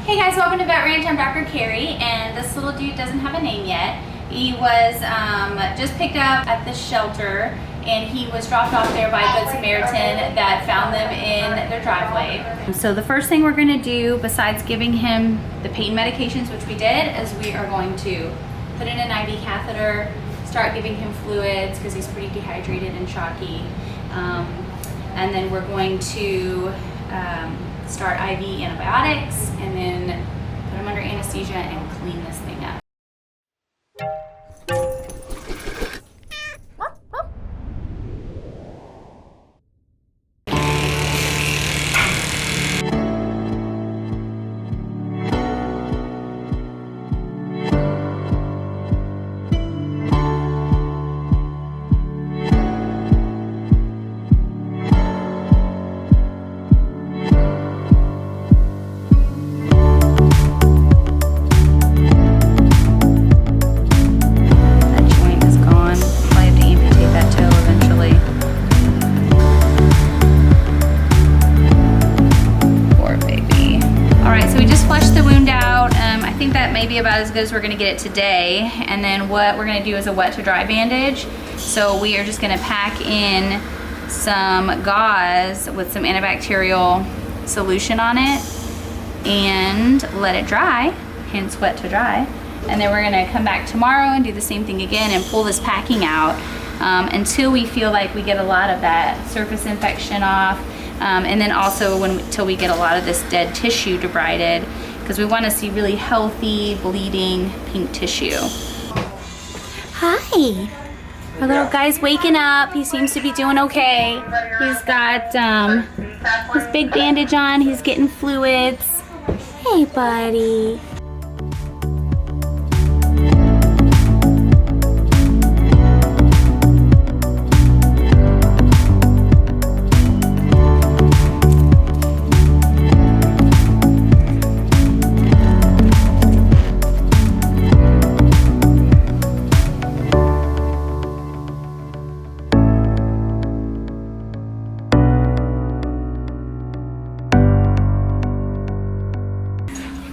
Hey guys, welcome to Vet Ranch. I'm Dr. Carrie, and this little dude doesn't have a name yet. He was just picked up at the shelter, and he was dropped off there by a Good Samaritan that found them in their driveway. So the first thing we're going to do, besides giving him the pain medications, which we did, is we are going to put in an IV catheter, start giving him fluids because he's pretty dehydrated and shocky, and then we're going to start IV antibiotics and then put him under anesthesia and clean this thing up. Maybe about as good as we're going to get it today. And then what we're going to do is a wet to dry bandage. So we are just going to pack in some gauze with some antibacterial solution on it and let it dry, hence wet to dry. And then we're going to come back tomorrow and do the same thing again and pull this packing out until we feel like we get a lot of that surface infection off, and then also until we get a lot of this dead tissue debrided, because we want to see really healthy, bleeding, pink tissue. Hi! Our little guy's waking up. He seems to be doing okay. He's got his big bandage on. He's getting fluids. Hey, buddy.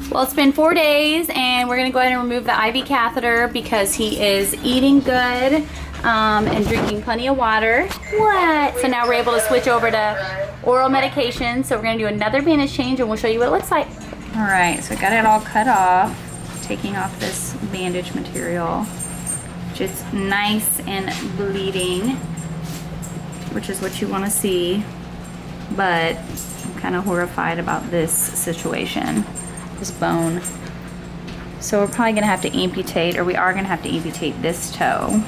Well, it's been 4 days, and we're gonna go ahead and remove the IV catheter because he is eating good and drinking plenty of water. What? So now we're able to switch over to oral medication. So we're gonna do another bandage change, and we'll show you what it looks like. All right, so I got it all cut off, taking off this bandage material. Just nice and bleeding, which is what you wanna see, but I'm kind of horrified about this situation. This bone. So we're probably gonna have to amputate, or we are gonna have to amputate this toe.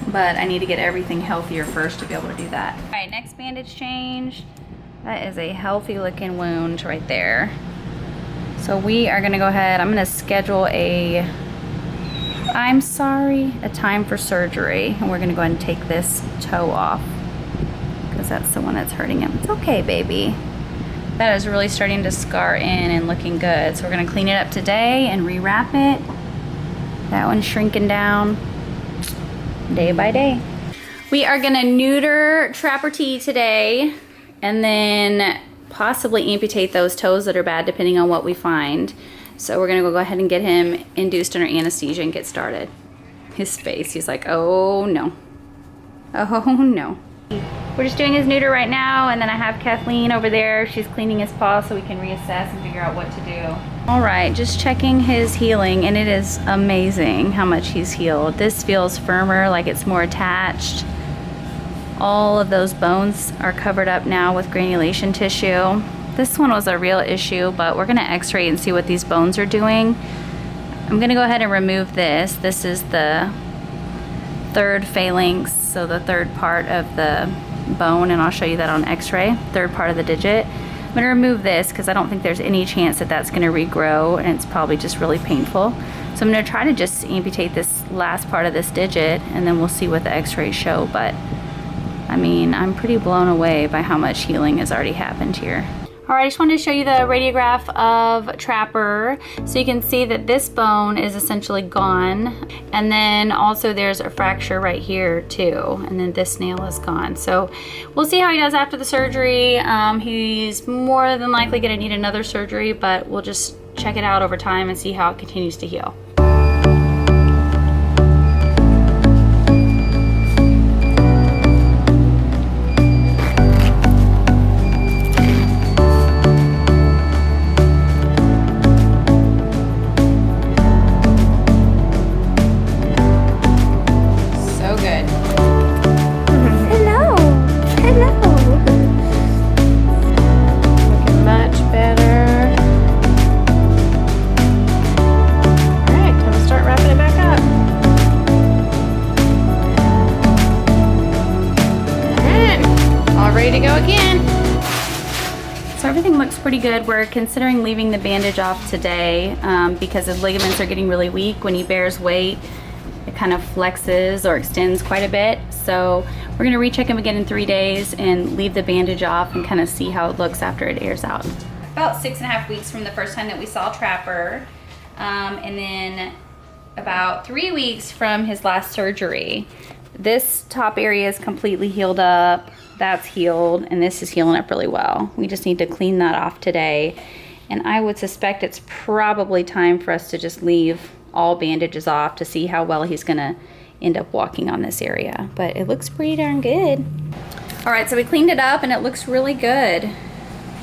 But I need to get everything healthier first to be able to do that. All right, next bandage change. That is a healthy looking wound right there. So we are gonna go ahead, I'm gonna schedule a time for surgery. And we're gonna go ahead and take this toe off because that's the one that's hurting him. It's okay, baby. That is really starting to scar in and looking good. So we're gonna clean it up today and rewrap it. That one's shrinking down day by day. We are gonna neuter Trapper T today and then possibly amputate those toes that are bad depending on what we find. So we're gonna go ahead and get him induced under anesthesia and get started. His face, he's like, oh no. Oh no. We're just doing his neuter right now, and then I have Kathleen over there. She's cleaning his paw so we can reassess and figure out what to do. All right, just checking his healing, and it is amazing how much he's healed. This feels firmer, like it's more attached. All of those bones are covered up now with granulation tissue. This one was a real issue, but we're gonna x-ray and see what these bones are doing. I'm gonna go ahead and remove this. This is the third phalanx, so the third part of the bone, and I'll show you that on x-ray, third part of the digit. I'm gonna remove this because I don't think there's any chance that that's gonna regrow, and it's probably just really painful. So I'm gonna try to just amputate this last part of this digit, and then we'll see what the x-rays show. But I mean, I'm pretty blown away by how much healing has already happened here. All right, I just wanted to show you the radiograph of Trapper. So you can see that this bone is essentially gone. And then also there's a fracture right here too. And then this nail is gone. So we'll see how he does after the surgery. He's more than likely gonna need another surgery, but we'll just check it out over time and see how it continues to heal. Ready to go again. So everything looks pretty good. We're considering leaving the bandage off today because his ligaments are getting really weak. When he bears weight, it kind of flexes or extends quite a bit. So we're gonna recheck him again in 3 days and leave the bandage off and kind of see how it looks after it airs out. About 6.5 weeks from the first time that we saw Trapper, and then about 3 weeks from his last surgery. This top area is completely healed up. That's healed, and this is healing up really well. We just need to clean that off today. And I would suspect it's probably time for us to just leave all bandages off to see how well he's gonna end up walking on this area. But it looks pretty darn good. All right, so we cleaned it up and it looks really good.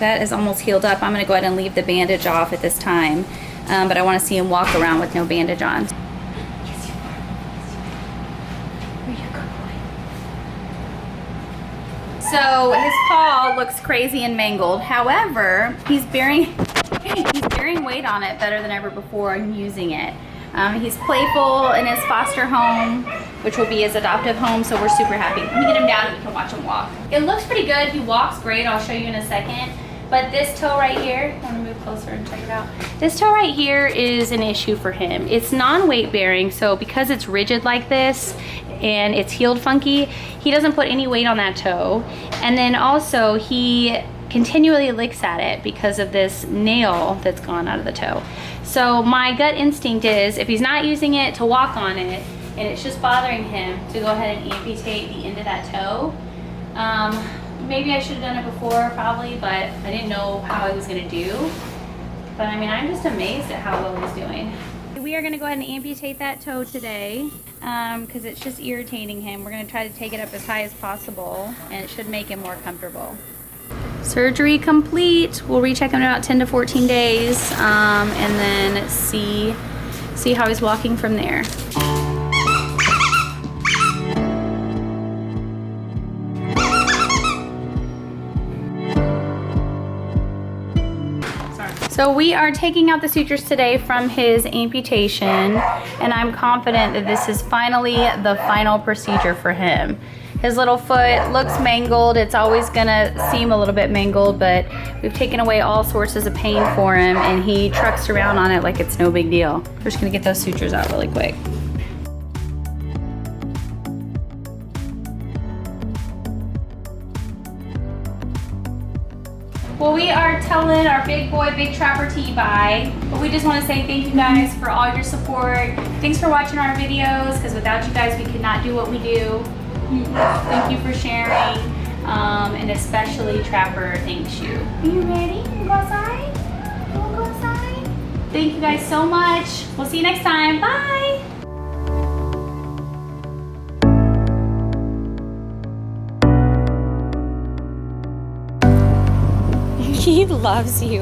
That is almost healed up. I'm gonna go ahead and leave the bandage off at this time, but I wanna see him walk around with no bandage on. So his paw looks crazy and mangled. However, he's bearing weight on it better than ever before and using it. He's playful in his foster home, which will be his adoptive home, so we're super happy. Let me get him down and we can watch him walk. It looks pretty good. He walks great. I'll show you in a second. But this toe right here, I want to move closer and check it out. This toe right here is an issue for him. It's non-weight bearing, so because it's rigid like this and it's healed funky, he doesn't put any weight on that toe. And then also he continually licks at it because of this nail that's gone out of the toe. So my gut instinct is if he's not using it to walk on it and it's just bothering him, to go ahead and amputate the end of that toe. Maybe I should have done it before probably, but I didn't know how I was gonna do. But I mean, I'm just amazed at how well he's doing. We are gonna go ahead and amputate that toe today because it's just irritating him. We're gonna try to take it up as high as possible and it should make him more comfortable. Surgery complete. We'll recheck him in about 10 to 14 days and then see how he's walking from there. So we are taking out the sutures today from his amputation, and I'm confident that this is finally the final procedure for him. His little foot looks mangled. It's always gonna seem a little bit mangled, but we've taken away all sources of pain for him, and he trucks around on it like it's no big deal. We're just gonna get those sutures out really quick. Well, we are telling our big boy, Big Trapper T bye, but we just want to say thank you guys for all your support. Thanks for watching our videos, because without you guys, we could not do what we do. Thank you for sharing, and especially Trapper, thanks you. Are you ready? You wanna go outside? You wanna go outside? Thank you guys so much. We'll see you next time. Bye. He loves you.